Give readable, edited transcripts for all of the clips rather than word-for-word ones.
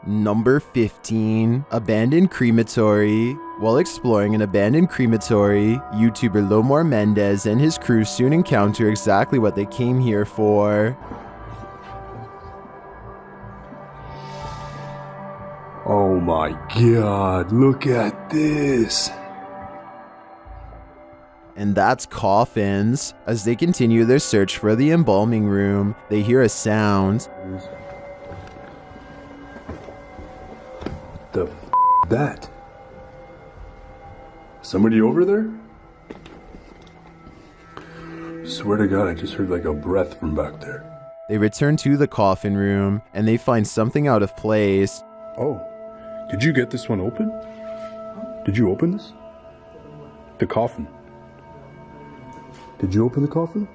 Number 15. Abandoned crematory. While exploring an abandoned crematory, YouTuber Lomar Mendez and his crew soon encounter exactly what they came here for. Oh my god, look at this! And that's coffins. As they continue their search for the embalming room, they hear a sound. The f that? Somebody over there? Swear to God, I just heard like a breath from back there. They return to the coffin room, and they find something out of place. Oh, did you get this one open? Did you open this? The coffin. Did you open the coffin?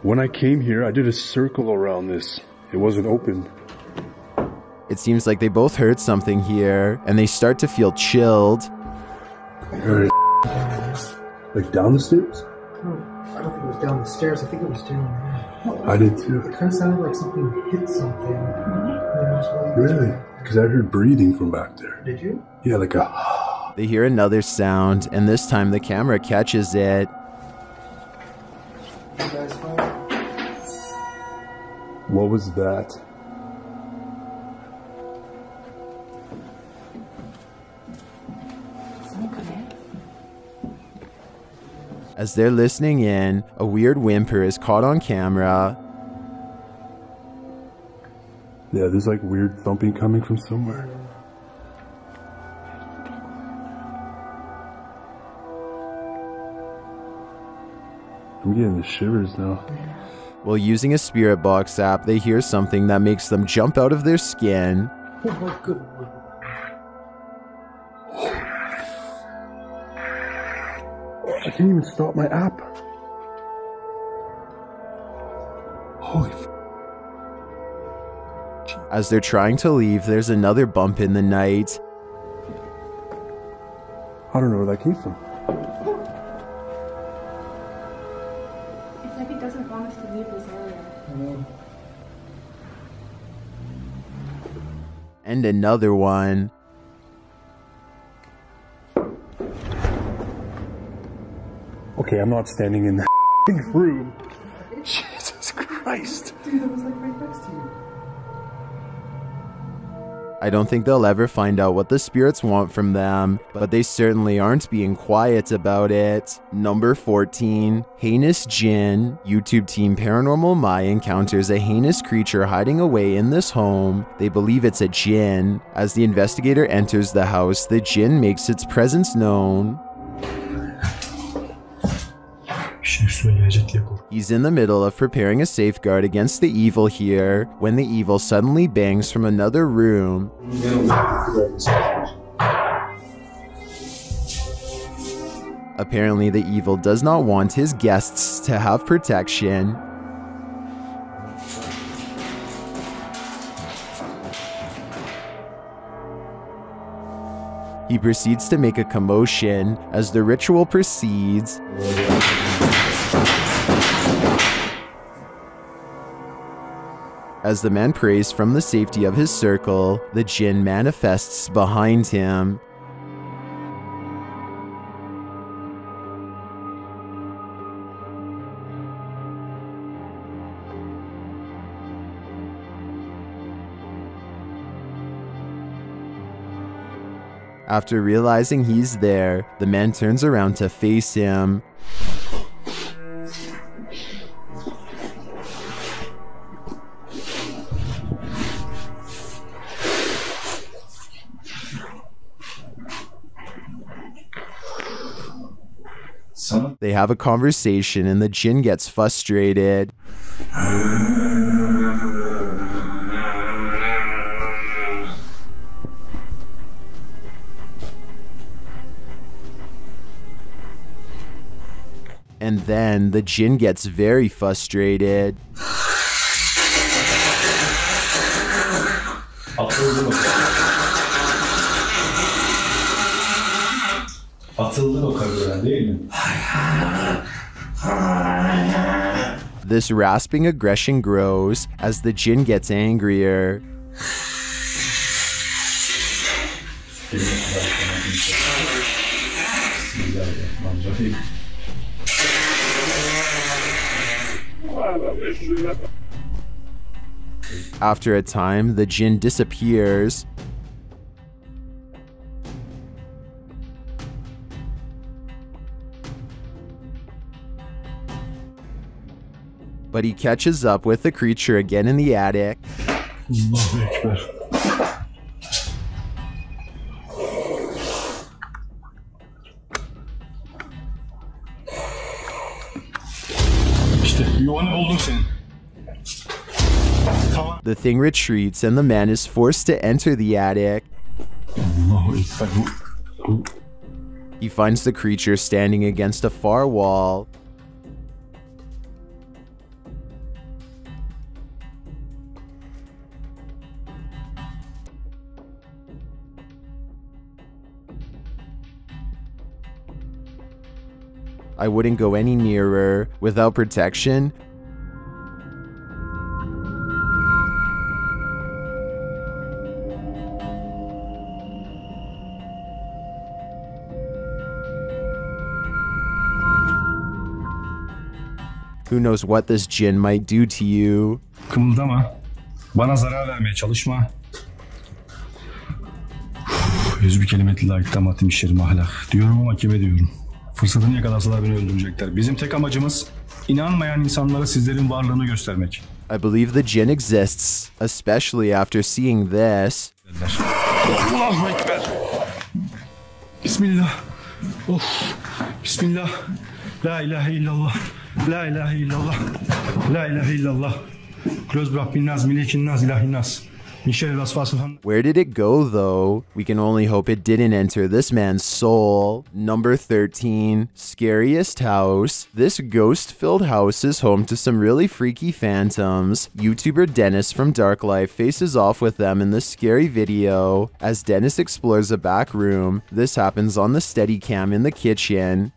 When I came here, I did a circle around this. It wasn't open. It seems like they both heard something here, and they start to feel chilled. Like down the stairs? I don't think it was down the stairs. I think it was down there. I did too. It kind of sounded like something hit something. Yeah, Really? Because I heard breathing from back there. Did you? Yeah, like a... They hear another sound, and this time the camera catches it. You guys find it? What was that? As they're listening in, a weird whimper is caught on camera. Yeah, there's like weird thumping coming from somewhere. I'm getting the shivers now. While using a spirit box app, they hear something that makes them jump out of their skin. Oh my goodness. I can't even stop my app. Holy f. As they're trying to leave, there's another bump in the night. I don't know where that came from. It's like it doesn't want us to leave this area. And another one. Okay, I'm not standing in that room. Jesus Christ. Dude, that was like right next to you. I don't think they'll ever find out what the spirits want from them, but they certainly aren't being quiet about it. Number 14. Heinous Jinn. YouTube team Paranormal My encounters a heinous creature hiding away in this home. They believe it's a jinn. As the investigator enters the house, the jinn makes its presence known. He's in the middle of preparing a safeguard against the evil here, when the evil suddenly bangs from another room. Apparently, the evil does not want his guests to have protection. He proceeds to make a commotion as the ritual proceeds. As the man prays from the safety of his circle, the jinn manifests behind him. After realizing he's there, the man turns around to face him. They have a conversation and the jinn gets frustrated. And then the jinn gets very frustrated. This rasping aggression grows as the jinn gets angrier. After a time, the jinn disappears. But he catches up with the creature again in the attic. The thing retreats and the man is forced to enter the attic. He finds the creature standing against a far wall. I wouldn't go any nearer without protection. Who knows what this jinn might do to you? Kımıldama. Bana zarar vermeye çalışma. Yüz bir kelimetle layıktan atayım işlerim ahlak. Diyorum ama kime diyorum? Fırsatını yakalarsalar beni öldürecekler. Bizim tek amacımız inanmayan insanlara sizlerin varlığını göstermek. I believe the jinn exists, especially after seeing this. Allahu Ekber. Bismillah. Of. Bismillah. La ilahe illallah. La ilahe illallah. La ilahe illallah. Close Rabbin Naz, Milikin Naz, Ilahin Naz. Where did it go, though? We can only hope it didn't enter this man's soul. Number 13, scariest house. This ghost-filled house is home to some really freaky phantoms. YouTuber Dennis from Dark Life faces off with them in this scary video. As Dennis explores a back room, this happens on the Steadicam in the kitchen.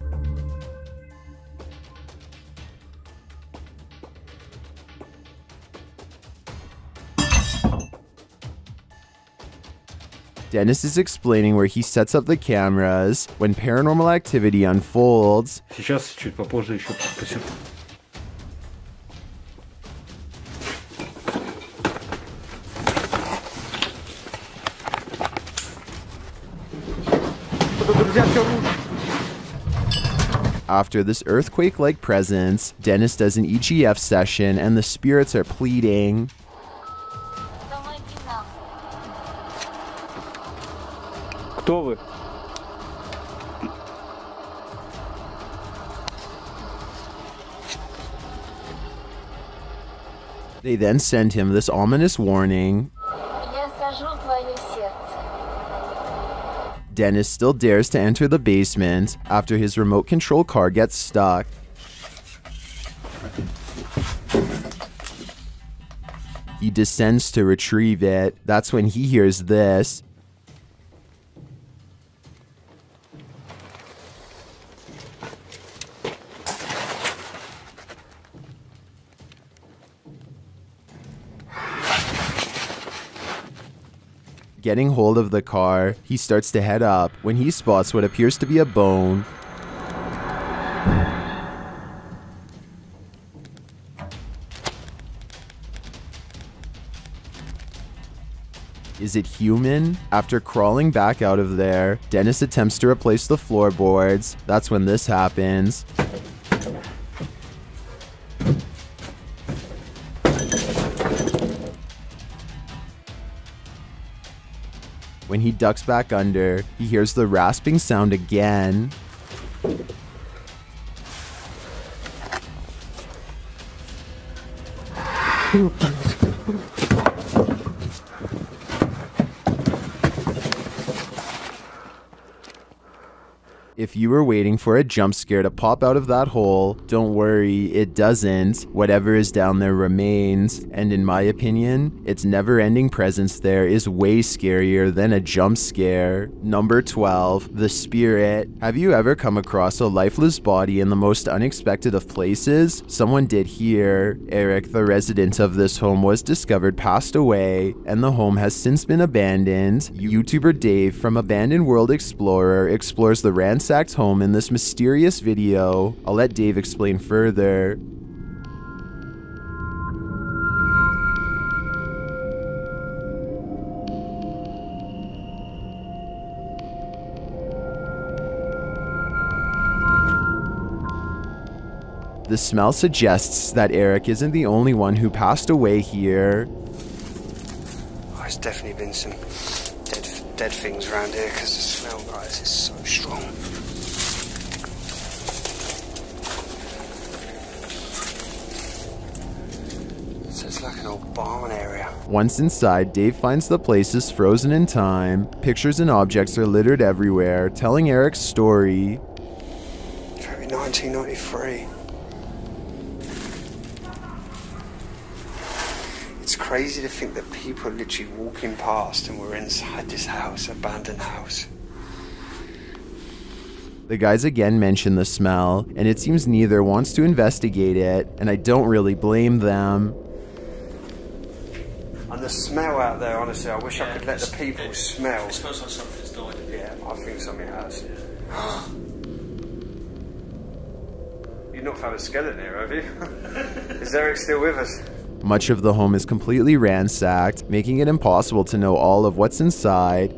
Dennis is explaining where he sets up the cameras when paranormal activity unfolds. Сейчас чуть попозже еще посмотрим. After this earthquake-like presence, Dennis does an EGF session and the spirits are pleading. Кто вы? They then send him this ominous warning. Dennis still dares to enter the basement after his remote control car gets stuck. He descends to retrieve it. That's when he hears this. Getting hold of the car, he starts to head up when he spots what appears to be a bone. Is it human? After crawling back out of there, Dennis attempts to replace the floorboards. That's when this happens. When he ducks back under, he hears the rasping sound again. If you were waiting for a jump scare to pop out of that hole, don't worry, it doesn't. Whatever is down there remains, and in my opinion, its never-ending presence there is way scarier than a jump scare. Number 12, the spirit. Have you ever come across a lifeless body in the most unexpected of places? Someone did here. Eric, the resident of this home, was discovered passed away, and the home has since been abandoned. YouTuber Dave from Abandoned World Explorer explores the ransacked home in this mysterious video. I'll let Dave explain further. The smell suggests that Eric isn't the only one who passed away here. Oh, there's definitely been some dead things around here because the smell, guys, is so strong. So it's like an old barn area. Once inside, Dave finds the place is frozen in time. Pictures and objects are littered everywhere, telling Eric's story. It's maybe 1993. It's crazy to think that people are literally walking past and we're inside this house, abandoned house. The guys again mention the smell, and it seems neither wants to investigate it, and I don't really blame them. And the smell out there, honestly, I wish I could let the people smell. It smells like something's died. Yeah, I think something has. You've not found a skeleton here, have you? Is Eric still with us? Much of the home is completely ransacked, making it impossible to know all of what's inside.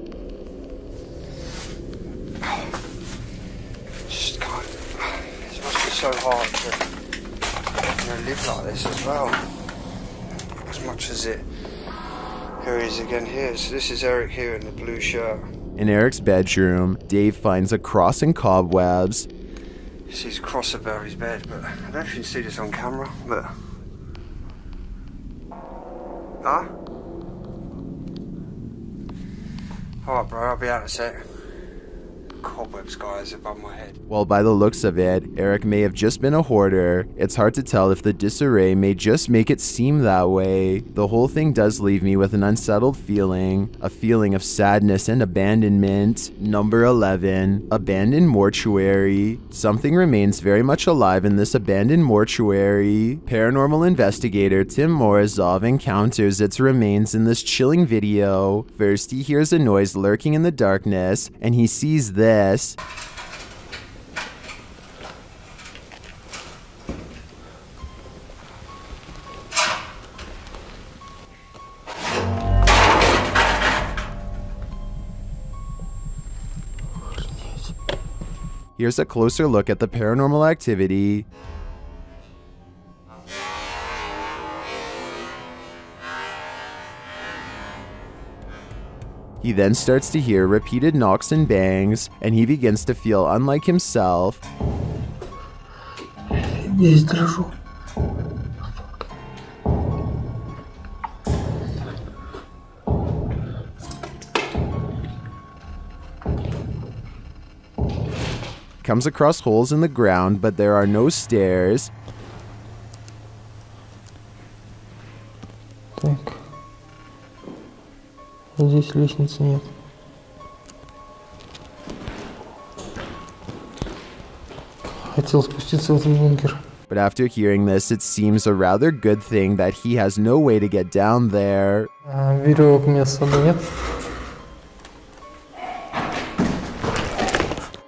Just can't. It must be so hard to live like this as well. As much as it. Here he is again here. So this is Eric here in the blue shirt. In Eric's bedroom, Dave finds a cross and cobwebs. He sees a cross above his bed, but I don't know if you can see this on camera, but. Huh? Alright, bro, I'll be out in a sec. Cobwebs, guys, above my head. Well, by the looks of it, Eric may have just been a hoarder. It's hard to tell if the disarray may just make it seem that way. The whole thing does leave me with an unsettled feeling, a feeling of sadness and abandonment. Number 11, abandoned mortuary. Something remains very much alive in this abandoned mortuary. Paranormal investigator Tim Morozov encounters its remains in this chilling video. First, he hears a noise lurking in the darkness, and he sees this. Here's a closer look at the paranormal activity. He then starts to hear repeated knocks and bangs, and he begins to feel unlike himself. Весь дрожу. Comes across holes in the ground, but there are no stairs. Так. Здесь лестницы нет. Хотел спуститься в этот бункер. But after hearing this, it seems a rather good thing that he has no way to get down there. Веревок мне с собой нет.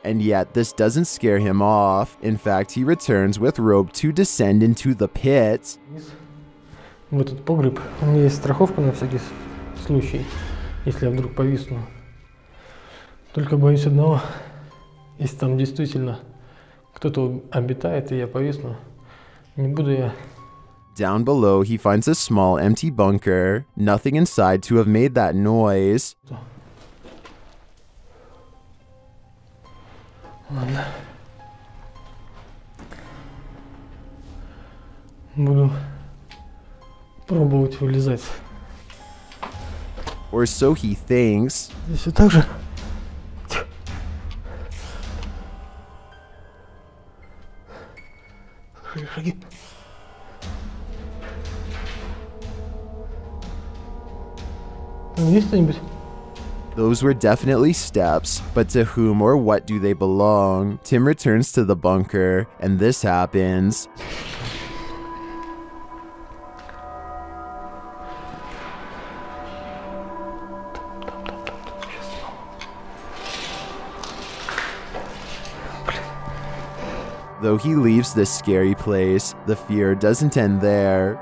And yet, this doesn't scare him off. In fact, he returns with rope to descend into the pit. В этот погреб. У меня есть страховка на всякий случай, если я вдруг повисну. Только боюсь одного. Если там действительно кто-то обитает, и я повисну, не буду я. Down below, he finds a small empty bunker. Nothing inside to have made that noise. Ладно. Буду пробовать вылезать. Or so he thinks. Здесь все так же. Шаги. Есть кто-нибудь? Those were definitely steps, but to whom or what do they belong? Tim returns to the bunker, and this happens. Though he leaves this scary place, the fear doesn't end there.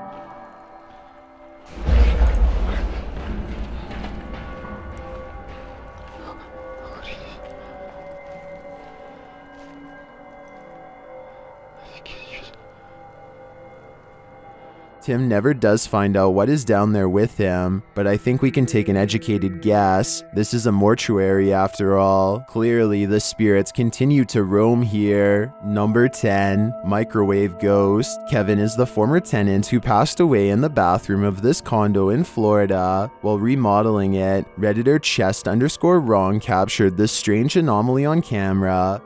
Tim never does find out what is down there with him, but I think we can take an educated guess. This is a mortuary after all. Clearly, the spirits continue to roam here. Number 10, Microwave Ghost. Kevin is the former tenant who passed away in the bathroom of this condo in Florida. While remodeling it, Redditor Chest_wrong captured this strange anomaly on camera.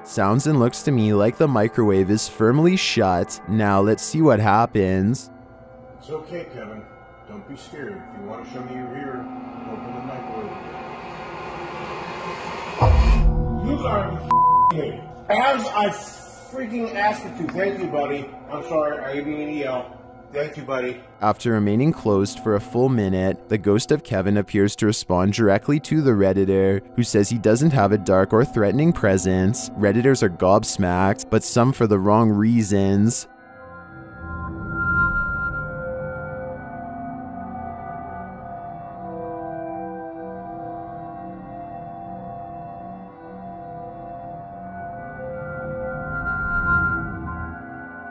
Sounds and looks to me like the microwave is firmly shut. Now let's see what happens. It's okay, Kevin. Don't be scared. If you want to show me you're here, open the microwave. You are me. As I freaking asked you to. Thank you, buddy. I'm sorry. I didn't mean to yell. Thank you, buddy. After remaining closed for a full minute, the ghost of Kevin appears to respond directly to the Redditor, who says he doesn't have a dark or threatening presence. Redditors are gobsmacked, but some for the wrong reasons.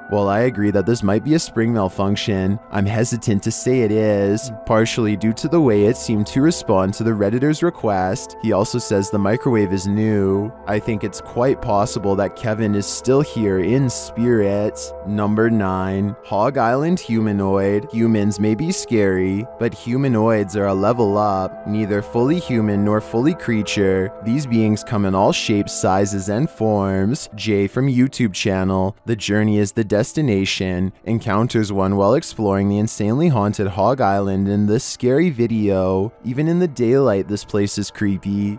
While I agree that this might be a spring malfunction, I'm hesitant to say it is, partially due to the way it seemed to respond to the Redditor's request. He also says the microwave is new. I think it's quite possible that Kevin is still here in spirit. Number 9, Hog Island Humanoid. Humans may be scary, but humanoids are a level up, neither fully human nor fully creature. These beings come in all shapes, sizes, and forms. Jay from YouTube channel, The Journey is the Destination, encounters one while exploring the insanely haunted Hog Island in this scary video. Even in the daylight, this place is creepy.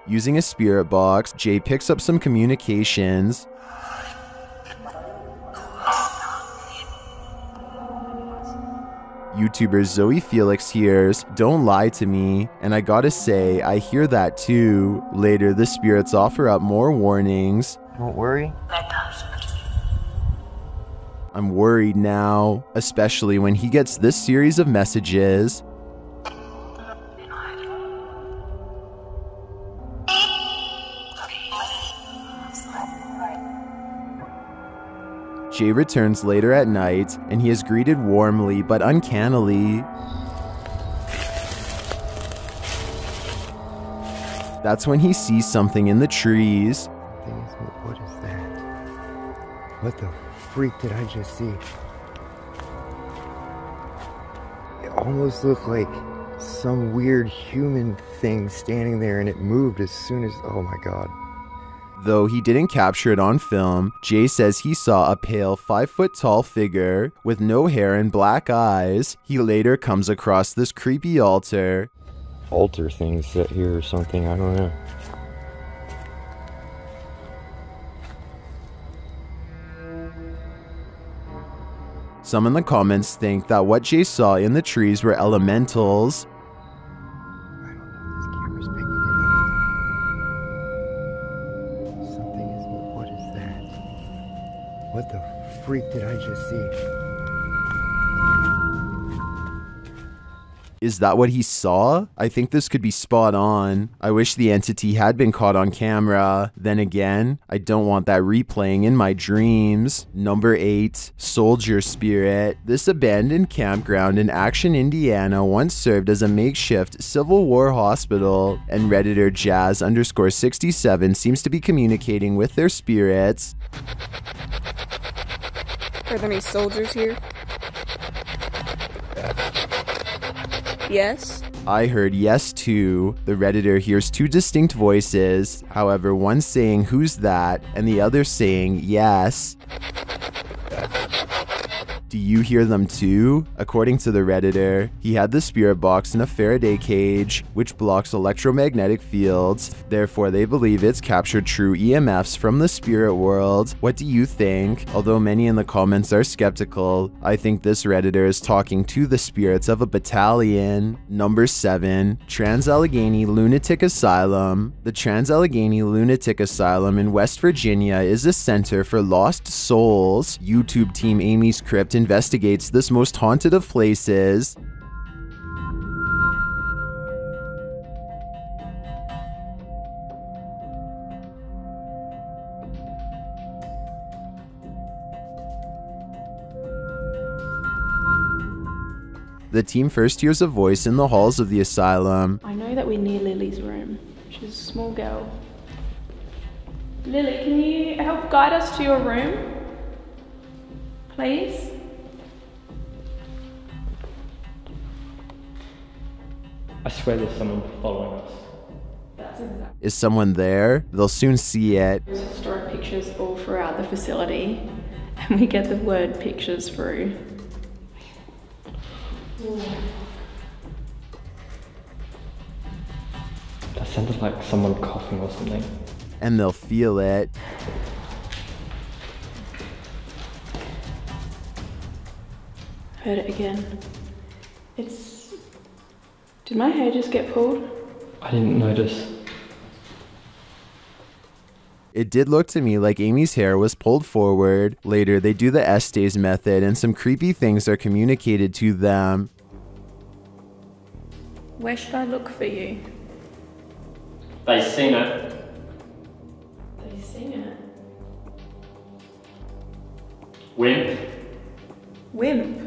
Using a spirit box, Jay picks up some communications. YouTuber Zoe Felix hears, "Don't lie to me," and I gotta say, I hear that too. Later, the spirits offer up more warnings. Don't worry. I'm worried now, especially when he gets this series of messages. Jay returns later at night, and he is greeted warmly but uncannily. That's when he sees something in the trees. What is that? What the freak did I just see? It almost looked like some weird human thing standing there, and it moved as soon as, oh my god. Though he didn't capture it on film, Jay says he saw a pale 5-foot-tall figure with no hair and black eyes. He later comes across this creepy altar. Altar thing set here or something, I don't know. Some in the comments think that what Jay saw in the trees were elementals. What the freak did I just see? Is that what he saw? I think this could be spot on. I wish the entity had been caught on camera. Then again, I don't want that replaying in my dreams. Number 8, Soldier Spirit. This abandoned campground in Action, Indiana once served as a makeshift Civil War hospital, and Redditor Jazz_67 seems to be communicating with their spirits. Are there any soldiers here? Yes? I heard yes too. The Redditor hears 2 distinct voices, however one saying who's that and the other saying yes. Do you hear them too? According to the Redditor, he had the spirit box in a Faraday cage, which blocks electromagnetic fields. Therefore, they believe it's captured true EMFs from the spirit world. What do you think? Although many in the comments are skeptical, I think this Redditor is talking to the spirits of a battalion. Number 7, Trans-Allegheny Lunatic Asylum. The Trans-Allegheny Lunatic Asylum in West Virginia is a center for lost souls. YouTube team Amy's Crypt investigates this most haunted of places. The team first hears a voice in the halls of the asylum. I know that we're near Lily's room. She's a small girl. Lily, can you help guide us to your room? Please? I swear there's someone following us. That's exactly. Is someone there? They'll soon see it. There's historic pictures all throughout the facility, and we get the word pictures through. That sounded like someone coughing or something. And they'll feel it. Heard it again. Did my hair just get pulled? I didn't notice. It did look to me like Amy's hair was pulled forward. Later, they do the Estes method and some creepy things are communicated to them. Where should I look for you? They seen it. They seen it? Wimp. Wimp?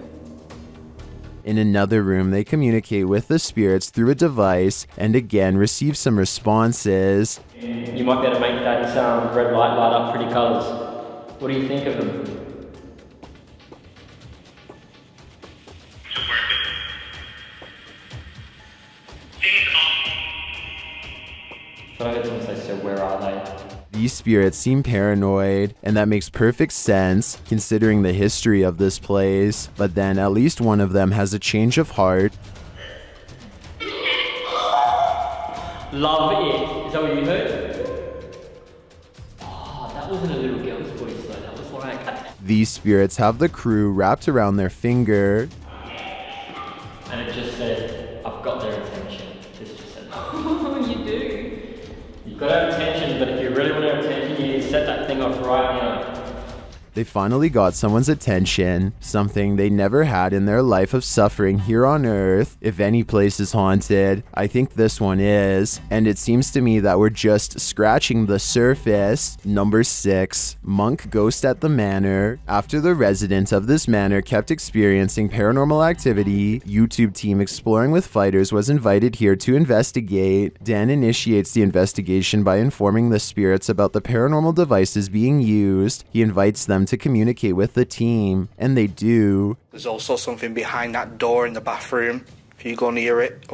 In another room, they communicate with the spirits through a device and again receive some responses. You might be able to make that red light light up pretty colours. What do you think of them? So I heard someone say, so where are they? These spirits seem paranoid, and that makes perfect sense considering the history of this place. But then at least one of them has a change of heart. Love it. Is that what you heard? Oh, that wasn't a little girl's voice though. That was like... These spirits have the crew wrapped around their finger. And it just said, I've got their attention. This just said, Oh, you do? You've got to have attention, but if you really want to have attention, you need to set that thing off right now. They finally got someone's attention, something they never had in their life of suffering here on Earth. If any place is haunted, I think this one is, and it seems to me that we're just scratching the surface. Number 6, Monk Ghost at the Manor. After the residents of this manor kept experiencing paranormal activity, YouTube team Exploring with Fighters was invited here to investigate. Dan initiates the investigation by informing the spirits about the paranormal devices being used. He invites them to communicate with the team, and they do. There's also something behind that door in the bathroom. If you go near it,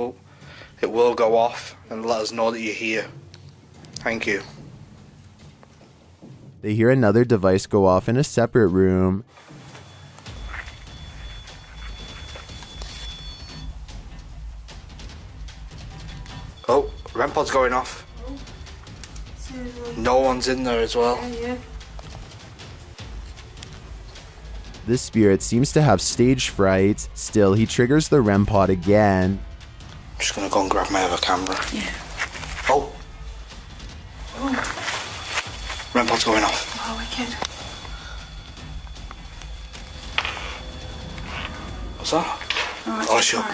it will go off and let us know that you're here. Thank you. They hear another device go off in a separate room. Oh, REM pod's going off. No one's in there as well. Yeah. This spirit seems to have stage fright. Still, he triggers the REM pod again. I'm just gonna go and grab my other camera. Yeah. Oh. REM pod's going off. Oh, wicked. What's that? Oh, Oh, sure.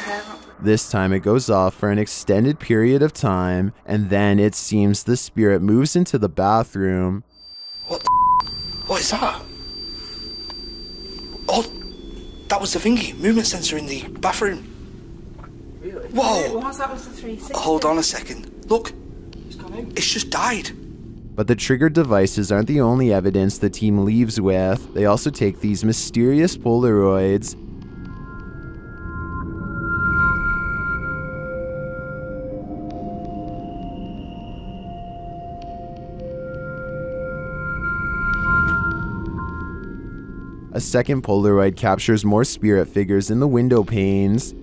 This time it goes off for an extended period of time, and then it seems the spirit moves into the bathroom. What the What is that? Oh, that was the thingy, movement sensor in the bathroom. Really? Whoa! It was, that was the 360. Hold on a second. Look, it's just died. But the triggered devices aren't the only evidence the team leaves with. They also take these mysterious Polaroids. A second Polaroid captures more spirit figures in the window panes.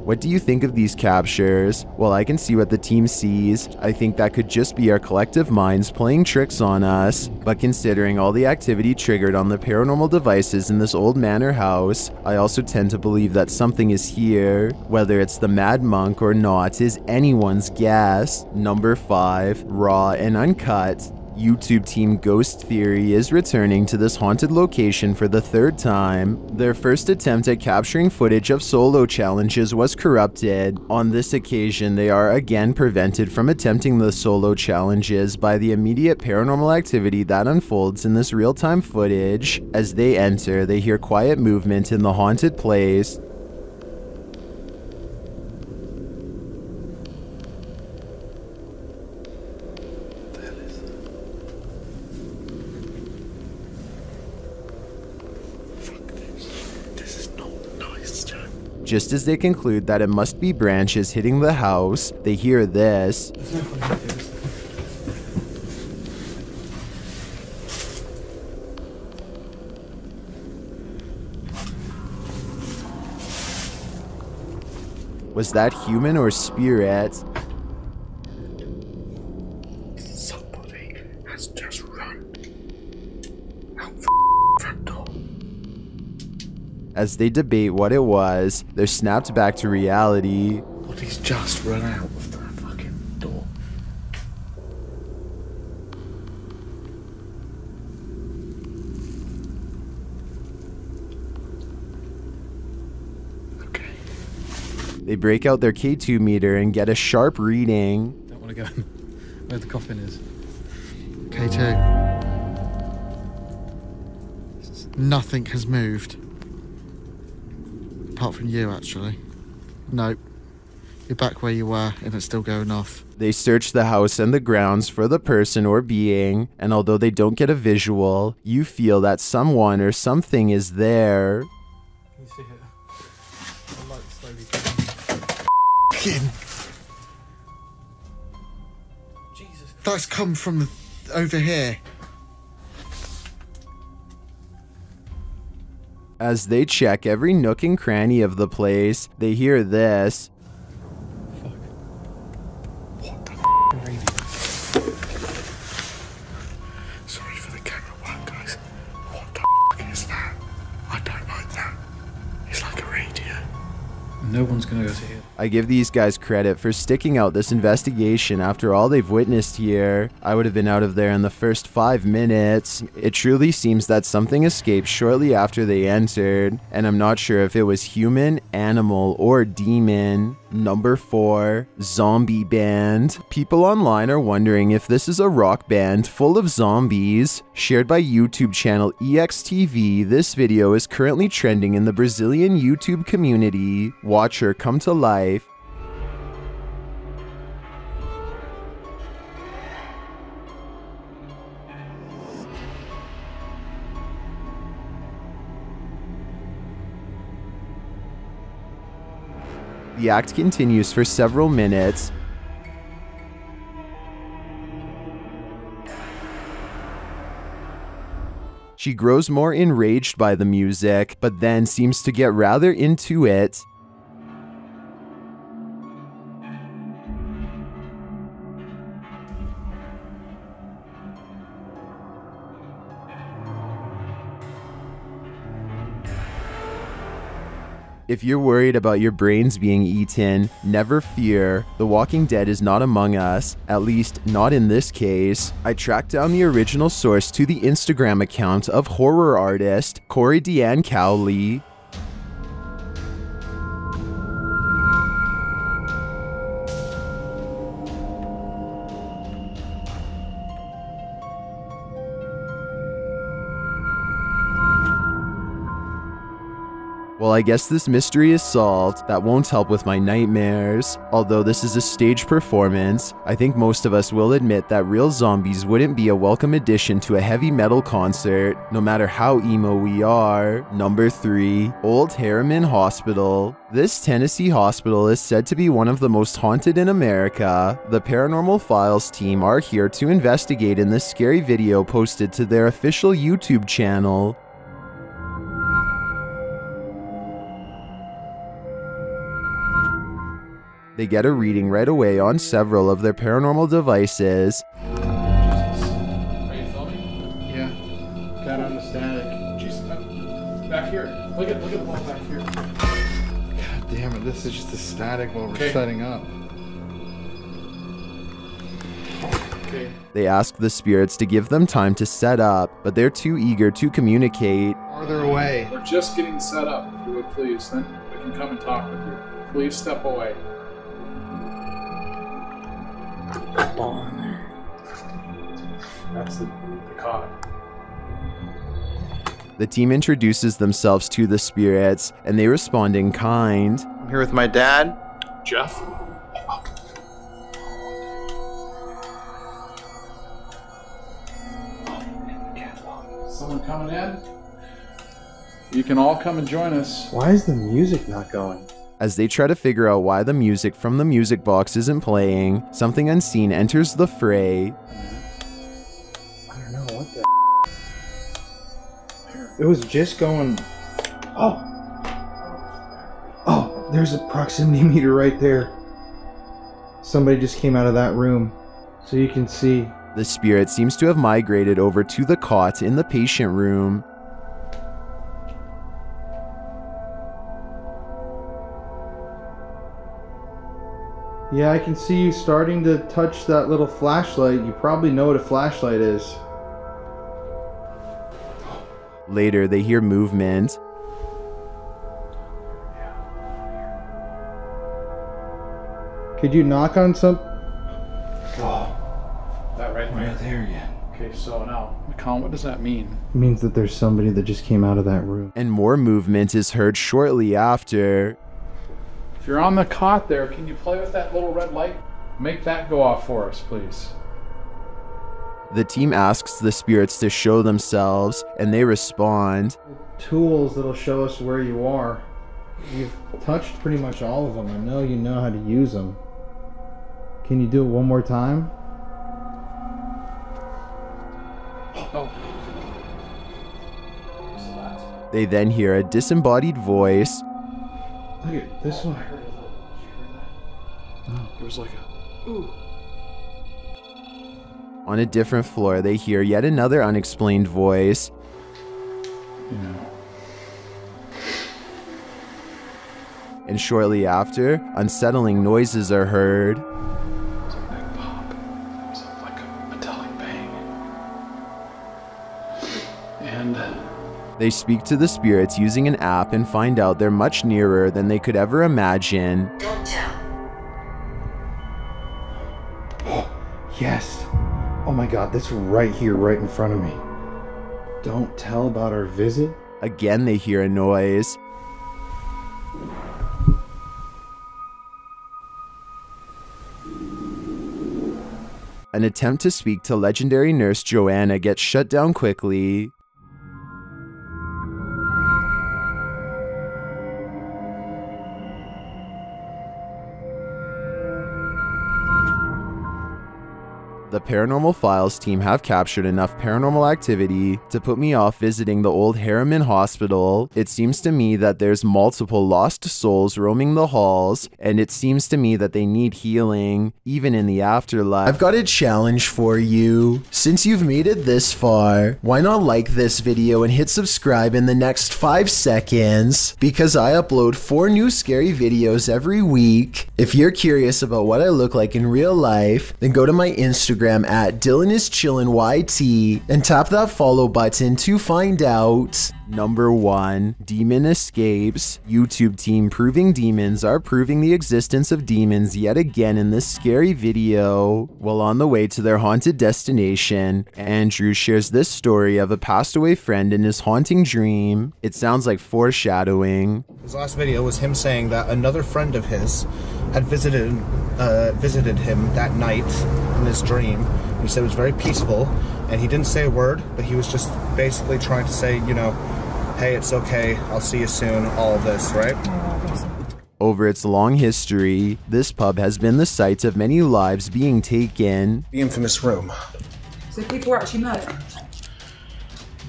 What do you think of these captures? Well, I can see what the team sees. I think that could just be our collective minds playing tricks on us. But considering all the activity triggered on the paranormal devices in this old manor house, I also tend to believe that something is here. Whether it's the Mad Monk or not is anyone's guess. Number 5, raw and uncut. YouTube team Ghost Theory is returning to this haunted location for the 3rd time. Their first attempt at capturing footage of solo challenges was corrupted. On this occasion, they are again prevented from attempting the solo challenges by the immediate paranormal activity that unfolds in this real-time footage. As they enter, they hear quiet movement in the haunted place. Just as they conclude that it must be branches hitting the house, they hear this. Was that human or spirit? Somebody has just run out the front door. As they debate what it was, they're snapped back to reality. But he's just run out of the fucking door. Okay. They break out their K2 meter and get a sharp reading. Don't want to go where the coffin is. K2. Nothing has moved. Apart from you, actually. Nope. You're back where you were, and it's still going off. They search the house and the grounds for the person or being, and although they don't get a visual, you feel that someone or something is there. Can you see it? The light slowly Jesus. That's come from over here. As they check every nook and cranny of the place, they hear this. Fuck. What the Sorry for the camera work, guys. What the is that? I don't like that. It's like a radio. No one's gonna go to here. I give these guys credit for sticking out this investigation after all they've witnessed here. I would have been out of there in the first 5 minutes. It truly seems that something escaped shortly after they entered, and I'm not sure if it was human, animal, or demon. Number 4, zombie band. People online are wondering if this is a rock band full of zombies. Shared by YouTube channel EXTV, this video is currently trending in the Brazilian YouTube community. Watch her come to life. The act continues for several minutes. She grows more enraged by the music, but then seems to get rather into it. If you're worried about your brains being eaten, never fear. The Walking Dead is not among us, at least not in this case. I tracked down the original source to the Instagram account of horror artist Corey Deanne Cowley. Well, I guess this mystery is solved. That won't help with my nightmares. Although this is a stage performance, I think most of us will admit that real zombies wouldn't be a welcome addition to a heavy metal concert, no matter how emo we are. Number 3, Old Harriman Hospital. This Tennessee hospital is said to be one of the most haunted in America. The Paranormal Files team are here to investigate in this scary video posted to their official YouTube channel. They get a reading right away on several of their paranormal devices. Are you filming? Yeah. Got on the static. Jeez, back here. Look at the ball back here. God damn it, this is just the static while we're setting up. Okay. They ask the spirits to give them time to set up, but they're too eager to communicate. Farther away. We're just getting set up, if you would please. Then we can come and talk with you. Please step away. Ball in there. That's the cot. The team introduces themselves to the spirits, and they respond in kind. I'm here with my dad. Jeff? Someone coming in? You can all come and join us. Why is the music not going? As they try to figure out why the music from the music box isn't playing, something unseen enters the fray. I don't know what the It was just going... Oh! Oh, there's a proximity meter right there. Somebody just came out of that room, so you can see. The spirit seems to have migrated over to the cot in the patient room. Yeah, I can see you starting to touch that little flashlight. You probably know what a flashlight is. Later, they hear movement. Could you knock on some... Oh, that right there again. Okay, so now, McCollum, what does that mean? It means that there's somebody that just came out of that room. And more movement is heard shortly after. If you're on the cot there, can you play with that little red light? Make that go off for us, please. The team asks the spirits to show themselves, and they respond. Tools that'll show us where you are. You've touched pretty much all of them. I know you know how to use them. Can you do it one more time? Oh. They then hear a disembodied voice. Look at this one. Oh. It was like a... Ooh. On a different floor, they hear yet another unexplained voice. Yeah. And shortly after, unsettling noises are heard. It's a big pop. It's like a metallic bang. And... They speak to the spirits using an app and find out they're much nearer than they could ever imagine. Don't tell. Yes. Oh my god, that's right here, right in front of me. Don't tell about our visit? Again, they hear a noise. An attempt to speak to legendary nurse Joanna gets shut down quickly. The Paranormal Files team have captured enough paranormal activity to put me off visiting the old Harriman Hospital. It seems to me that there's multiple lost souls roaming the halls, and it seems to me that they need healing, even in the afterlife. I've got a challenge for you. Since you've made it this far, why not like this video and hit subscribe in the next 5 seconds? Because I upload 4 new scary videos every week. If you're curious about what I look like in real life, then go to my Instagram at DylanIsChillinYT and tap that follow button to find out. Number 1. Demon escapes. YouTube team proving demons are proving the existence of demons yet again in this scary video. While on the way to their haunted destination, Andrew shares this story of a passed away friend in his haunting dream. It sounds like foreshadowing. His last video was him saying that another friend of his had visited him that night in his dream. He said it was very peaceful, and he didn't say a word, but he was just basically trying to say, you know, hey, it's okay, I'll see you soon, all of this, right? Over its long history, this pub has been the site of many lives being taken. The infamous room. So people actually know?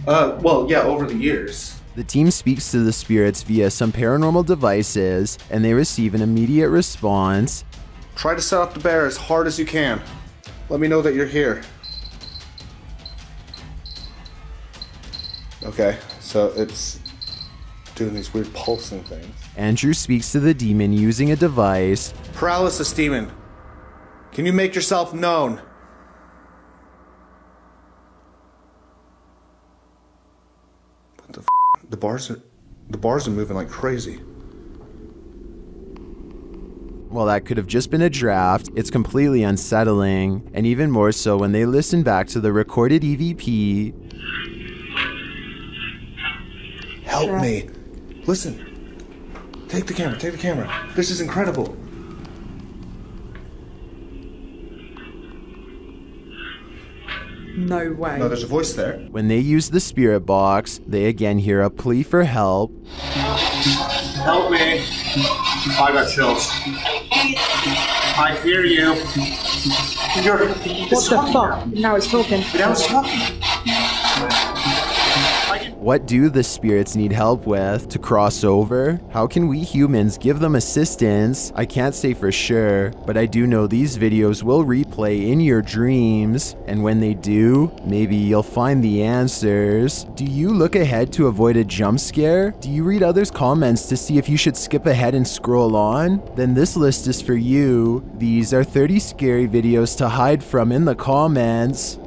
Well, yeah, over the years. The team speaks to the spirits via some paranormal devices, and they receive an immediate response. Try to set up the bear as hard as you can. Let me know that you're here. Okay, so it's doing these weird pulsing things. Andrew speaks to the demon using a device. Paralysis demon, can you make yourself known? What the f? The bars are moving like crazy. While that could have just been a draft, it's completely unsettling, and even more so when they listen back to the recorded EVP. Help me. Listen. Take the camera, take the camera. This is incredible. No way. No, there's a voice there. When they use the spirit box, they again hear a plea for help. Help me. I got chills. I hear you. What the fuck? Now it's talking. Now it's talking. What do the spirits need help with? To cross over? How can we humans give them assistance? I can't say for sure, but I do know these videos will replay in your dreams, and when they do, maybe you'll find the answers. Do you look ahead to avoid a jump scare? Do you read others' comments to see if you should skip ahead and scroll on? Then this list is for you. These are 30 scary videos to hide from in the comments.